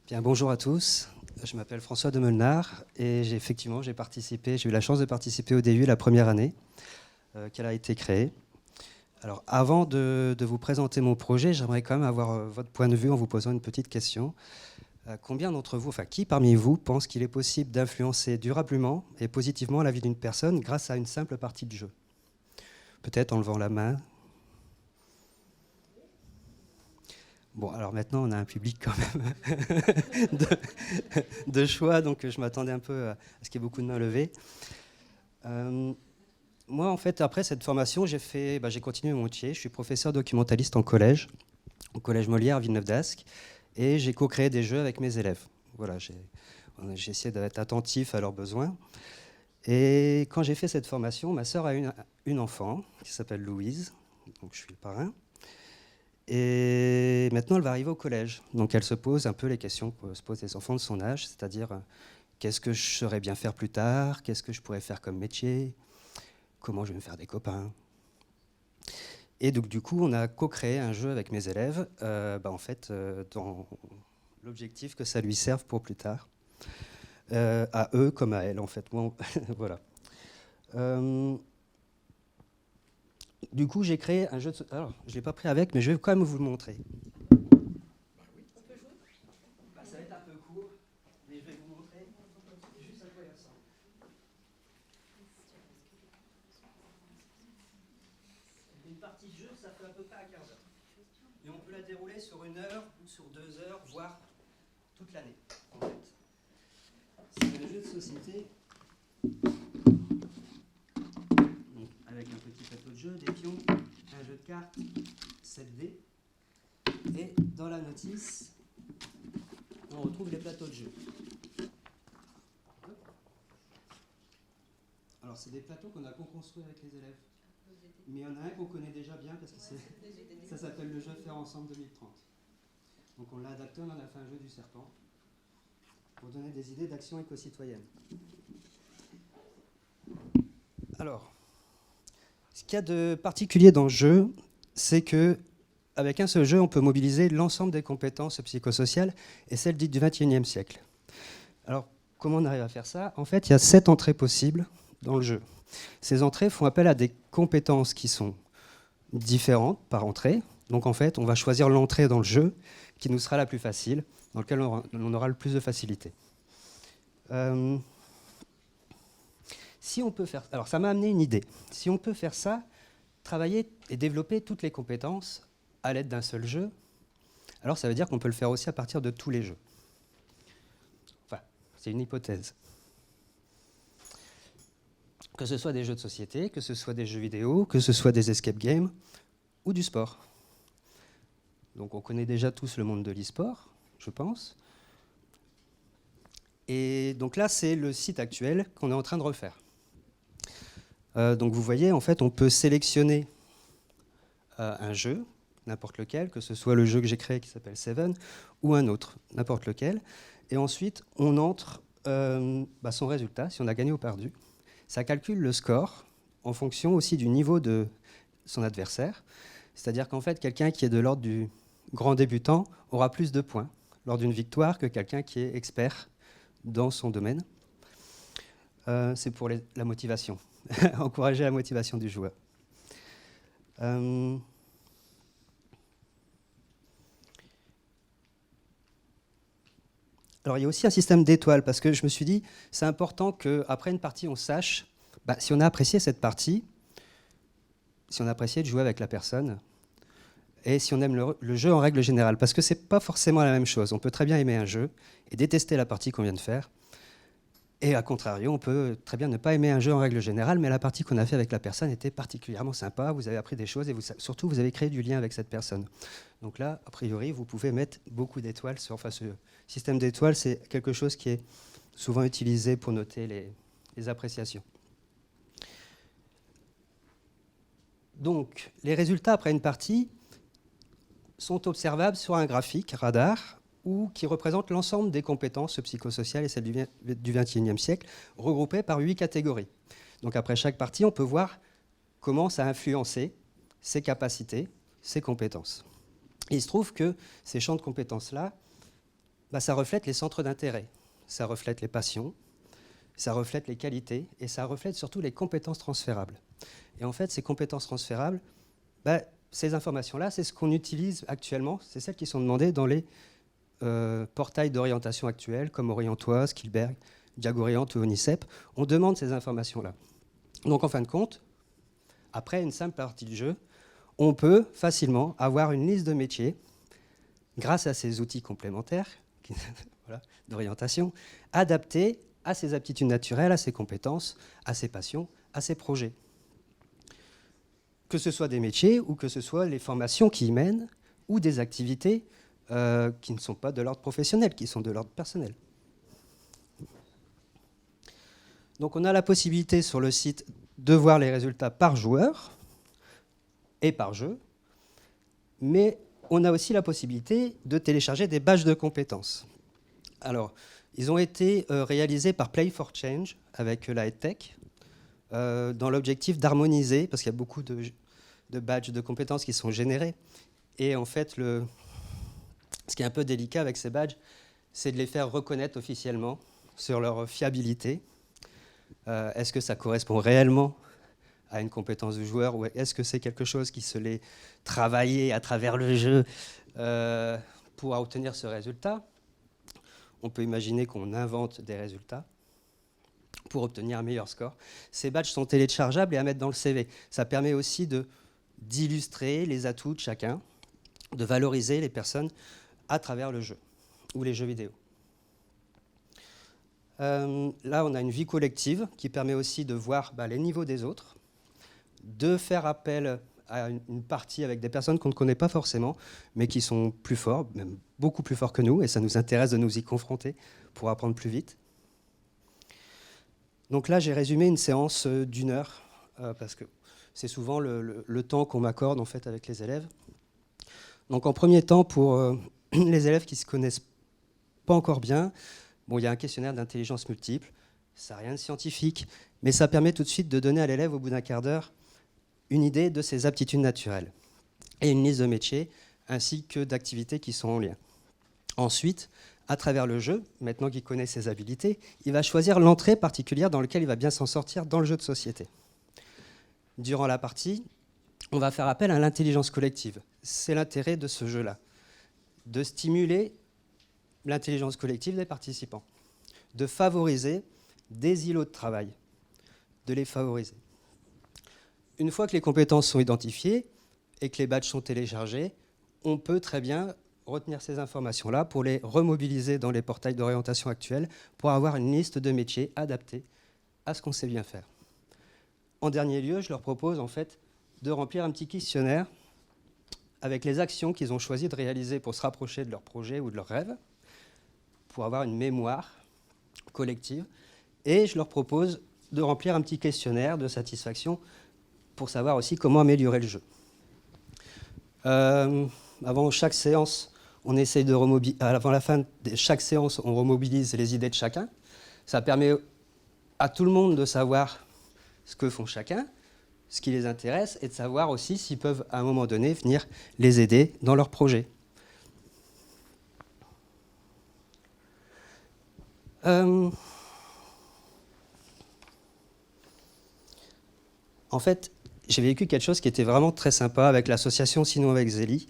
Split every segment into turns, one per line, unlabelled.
Bien, bonjour à tous. Je m'appelle François Demelenard et j'ai eu la chance de participer au DU la première année qu'elle a été créée. Alors, avant de vous présenter mon projet, j'aimerais quand même avoir votre point de vue en vous posant une petite question. Combien d'entre vous, enfin qui parmi vous, pense qu'il est possible d'influencer durablement et positivement la vie d'une personne grâce à une simple partie de jeu? Peut-être en levant la main. Bon, alors maintenant, on a un public quand même de choix, donc je m'attendais un peu à ce qu'il y ait beaucoup de mains levées. Moi, en fait, après cette formation, j'ai continué mon métier. Je suis professeur documentaliste au collège Molière à Villeneuve-d'Ascq, et j'ai co-créé des jeux avec mes élèves. Voilà, j'ai essayé d'être attentif à leurs besoins. Et quand j'ai fait cette formation, ma sœur a une enfant qui s'appelle Louise, donc je suis le parrain. Et maintenant, elle va arriver au collège. Donc, elle se pose un peu les questions que se posent les enfants de son âge, c'est-à-dire qu'est-ce que je saurais bien faire plus tard, qu'est-ce que je pourrais faire comme métier, comment je vais me faire des copains. Et donc, du coup, on a co-créé un jeu avec mes élèves, dans l'objectif que ça lui serve pour plus tard, à eux comme à elle, en fait. Bon, voilà. Du coup, j'ai créé un jeu de... Alors, je ne l'ai pas pris avec, mais je vais quand même vous le montrer. Ça va être un peu court, mais je vais vous montrer juste à quoi il ressemble. Une partie de jeu, ça fait à peu près à 15 heures. Et on peut la dérouler sur 1 heure, ou sur 2 heures, voire toute l'année, en fait. C'est un jeu de société avec un petit plateau de jeu, des pions, un jeu de cartes, 7 dés. Et dans la notice, on retrouve les plateaux de jeu. Alors, c'est des plateaux qu'on a co-construits avec les élèves. Mais il y en a un qu'on connaît déjà bien parce que ça s'appelle le jeu Faire Ensemble 2030. Donc, on l'a adapté, on en a fait un jeu du serpent pour donner des idées d'action éco-citoyenne. Alors, ce qu'il y a de particulier dans le jeu, c'est que avec un seul jeu, on peut mobiliser l'ensemble des compétences psychosociales et celles dites du XXIe siècle. Alors, comment on arrive à faire ça? En fait, il y a 7 entrées possibles dans le jeu. Ces entrées font appel à des compétences qui sont différentes par entrée. Donc, en fait, on va choisir l'entrée dans le jeu qui nous sera la plus facile, dans laquelle on aura le plus de facilité. Si on peut faire... Alors, ça m'a amené une idée. Si on peut faire ça, travailler et développer toutes les compétences à l'aide d'un seul jeu, alors ça veut dire qu'on peut le faire aussi à partir de tous les jeux. Enfin, c'est une hypothèse. Que ce soit des jeux de société, que ce soit des jeux vidéo, que ce soit des escape games ou du sport. Donc on connaît déjà tous le monde de l'e-sport, je pense. Et donc là, c'est le site actuel qu'on est en train de refaire. Donc vous voyez, en fait, on peut sélectionner un jeu, n'importe lequel, que ce soit le jeu que j'ai créé qui s'appelle Seven, ou un autre, n'importe lequel. Et ensuite, on entre son résultat, si on a gagné ou perdu. Ça calcule le score en fonction aussi du niveau de son adversaire. C'est-à-dire qu'en fait, quelqu'un qui est de l'ordre du grand débutant aura plus de points lors d'une victoire que quelqu'un qui est expert dans son domaine. C'est pour la motivation, encourager la motivation du joueur. Alors, il y a aussi un système d'étoiles, parce que je me suis dit, c'est important qu'après une partie, on sache si on a apprécié cette partie, si on a apprécié de jouer avec la personne, et si on aime le jeu en règle générale. Parce que ce n'est pas forcément la même chose. On peut très bien aimer un jeu et détester la partie qu'on vient de faire. Et à contrario, on peut très bien ne pas aimer un jeu en règle générale, mais la partie qu'on a fait avec la personne était particulièrement sympa, vous avez appris des choses et surtout vous avez créé du lien avec cette personne. Donc là, a priori, vous pouvez mettre beaucoup d'étoiles sur... Enfin, ce système d'étoiles, c'est quelque chose qui est souvent utilisé pour noter les appréciations. Donc, les résultats après une partie sont observables sur un graphique radar ou qui représente l'ensemble des compétences psychosociales et celles du XXIe siècle, regroupées par 8 catégories. Donc après chaque partie, on peut voir comment ça a influencé ses capacités, ses compétences. Et il se trouve que ces champs de compétences-là ça reflète les centres d'intérêt, ça reflète les passions, ça reflète les qualités et ça reflète surtout les compétences transférables. Et en fait, ces compétences transférables, ces informations-là, c'est ce qu'on utilise actuellement, c'est celles qui sont demandées dans les portails d'orientation actuels comme Orientois, Skillberg, Diagorient ou Onicep. On demande ces informations-là. Donc en fin de compte, après une simple partie du jeu, on peut facilement avoir une liste de métiers grâce à ces outils complémentaires voilà, d'orientation, adaptés à ses aptitudes naturelles, à ses compétences, à ses passions, à ses projets. Que ce soit des métiers ou que ce soit les formations qui y mènent ou des activités qui ne sont pas de l'ordre professionnel, qui sont de l'ordre personnel. Donc on a la possibilité sur le site de voir les résultats par joueur et par jeu, mais on a aussi la possibilité de télécharger des badges de compétences. Alors, ils ont été réalisés par Play for Change avec la EdTech, dans l'objectif d'harmoniser, parce qu'il y a beaucoup de badges de compétences qui sont générés. Et en fait, ce qui est un peu délicat avec ces badges, c'est de les faire reconnaître officiellement sur leur fiabilité. Est-ce que ça correspond réellement à une compétence du joueur ou est-ce que c'est quelque chose qui se l'est travaillé à travers le jeu pour obtenir ce résultat? On peut imaginer qu'on invente des résultats pour obtenir un meilleur score. Ces badges sont téléchargeables et à mettre dans le CV. Ça permet aussi d'illustrer les atouts de chacun, de valoriser les personnes à travers le jeu ou les jeux vidéo. Là, on a une vie collective qui permet aussi de voir les niveaux des autres, de faire appel à une partie avec des personnes qu'on ne connaît pas forcément, mais qui sont plus forts, même beaucoup plus forts que nous, et ça nous intéresse de nous y confronter pour apprendre plus vite. Donc là, j'ai résumé une séance d'1 heure, parce que c'est souvent le temps qu'on m'accorde en fait, avec les élèves. Donc en premier temps, pour les élèves qui ne se connaissent pas encore bien, il y a un questionnaire d'intelligence multiple, ça n'a rien de scientifique, mais ça permet tout de suite de donner à l'élève, au bout d'un quart d'heure, une idée de ses aptitudes naturelles et une liste de métiers ainsi que d'activités qui sont en lien. Ensuite, à travers le jeu, maintenant qu'il connaît ses habilités, il va choisir l'entrée particulière dans laquelle il va bien s'en sortir dans le jeu de société. Durant la partie, on va faire appel à l'intelligence collective. C'est l'intérêt de ce jeu-là, de stimuler l'intelligence collective des participants, de favoriser des îlots de travail, de les favoriser. Une fois que les compétences sont identifiées et que les badges sont téléchargés, on peut très bien retenir ces informations-là pour les remobiliser dans les portails d'orientation actuels pour avoir une liste de métiers adaptés à ce qu'on sait bien faire. En dernier lieu, je leur propose en fait de remplir un petit questionnaire avec les actions qu'ils ont choisi de réaliser pour se rapprocher de leur projet ou de leur rêve, pour avoir une mémoire collective. Et je leur propose de remplir un petit questionnaire de satisfaction pour savoir aussi comment améliorer le jeu. Avant chaque séance, on essaye avant la fin de chaque séance, on remobilise les idées de chacun. Ça permet à tout le monde de savoir ce que font chacun, ce qui les intéresse, et de savoir aussi s'ils peuvent, à un moment donné, venir les aider dans leur projet. En fait, j'ai vécu quelque chose qui était vraiment très sympa avec l'association Sinon avec Zélie.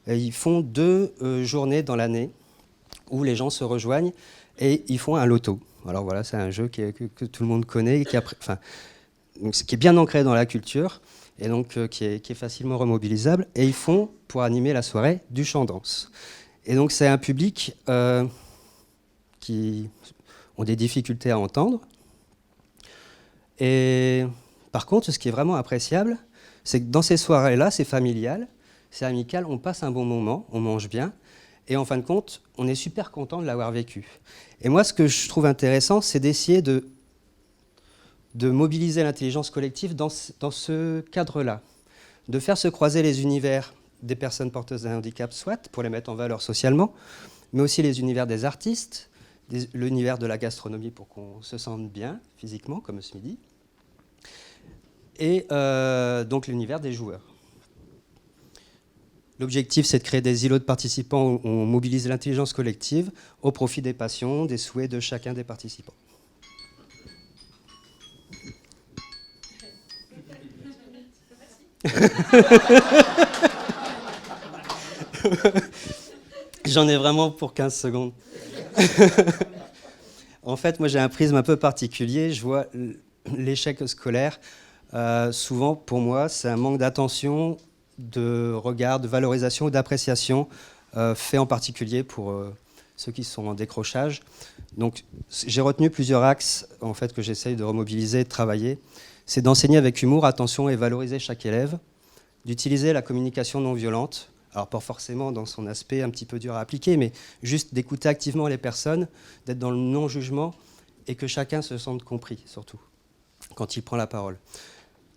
Ils font 2 journées dans l'année où les gens se rejoignent et ils font un loto. Alors voilà, c'est un jeu que tout le monde connaît, qui est bien ancré dans la culture et donc qui est facilement remobilisable. Et ils font, pour animer la soirée, du chant-danse. Et donc c'est un public qui ont des difficultés à entendre. Et par contre, ce qui est vraiment appréciable, c'est que dans ces soirées-là, c'est familial, c'est amical, on passe un bon moment, on mange bien, et en fin de compte, on est super content de l'avoir vécu. Et moi, ce que je trouve intéressant, c'est d'essayer de mobiliser l'intelligence collective dans ce cadre-là, de faire se croiser les univers des personnes porteuses d'un handicap, soit pour les mettre en valeur socialement, mais aussi les univers des artistes, l'univers de la gastronomie pour qu'on se sente bien physiquement, comme ce midi, et donc l'univers des joueurs. L'objectif, c'est de créer des îlots de participants où on mobilise l'intelligence collective au profit des passions, des souhaits de chacun des participants. J'en ai vraiment pour 15 secondes. En fait, moi j'ai un prisme un peu particulier. Je vois l'échec scolaire, souvent pour moi, c'est un manque d'attention, de regard, de valorisation ou d'appréciation, fait en particulier pour ceux qui sont en décrochage. Donc j'ai retenu plusieurs axes en fait, que j'essaye de remobiliser, de travailler. C'est d'enseigner avec humour, attention et valoriser chaque élève, d'utiliser la communication non violente, alors pas forcément dans son aspect un petit peu dur à appliquer, mais juste d'écouter activement les personnes, d'être dans le non-jugement et que chacun se sente compris, surtout, quand il prend la parole.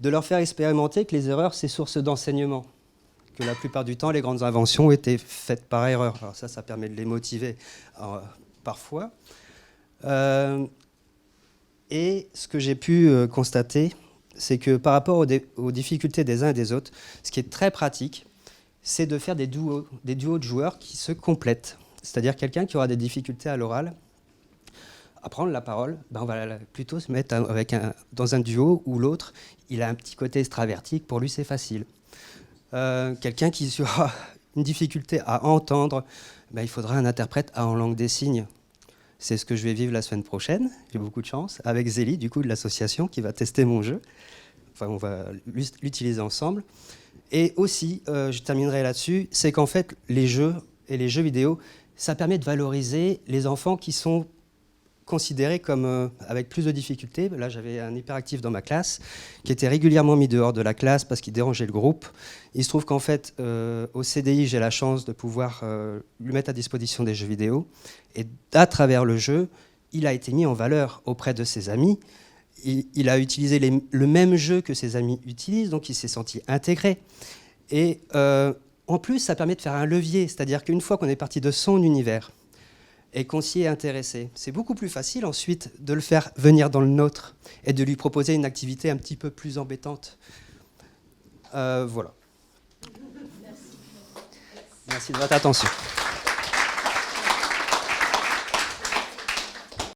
De leur faire expérimenter que les erreurs, c'est source d'enseignement, que la plupart du temps, les grandes inventions étaient faites par erreur. Alors ça permet de les motiver parfois. Et ce que j'ai pu constater, c'est que par rapport aux difficultés des uns et des autres, ce qui est très pratique, c'est de faire des duos de joueurs qui se complètent. C'est-à-dire quelqu'un qui aura des difficultés à l'oral, à prendre la parole, on va plutôt se mettre dans un duo où l'autre, il a un petit côté extravertique, pour lui c'est facile. Quelqu'un qui aura une difficulté à entendre, il faudra un interprète en langue des signes. C'est ce que je vais vivre la semaine prochaine, j'ai beaucoup de chance, avec Zélie, du coup, de l'association, qui va tester mon jeu. Enfin, on va l'utiliser ensemble. Et aussi, je terminerai là-dessus, c'est qu'en fait, les jeux et les jeux vidéo, ça permet de valoriser les enfants qui sont considérés comme avec plus de difficultés. Là, j'avais un hyperactif dans ma classe qui était régulièrement mis dehors de la classe parce qu'il dérangeait le groupe. Il se trouve qu'en fait, au CDI, j'ai la chance de pouvoir lui mettre à disposition des jeux vidéo. Et à travers le jeu, il a été mis en valeur auprès de ses amis. Il a utilisé le même jeu que ses amis utilisent, donc il s'est senti intégré. Et en plus, ça permet de faire un levier, c'est-à-dire qu'une fois qu'on est parti de son univers et qu'on s'y est intéressé, c'est beaucoup plus facile ensuite de le faire venir dans le nôtre et de lui proposer une activité un petit peu plus embêtante. Voilà. Merci de votre attention.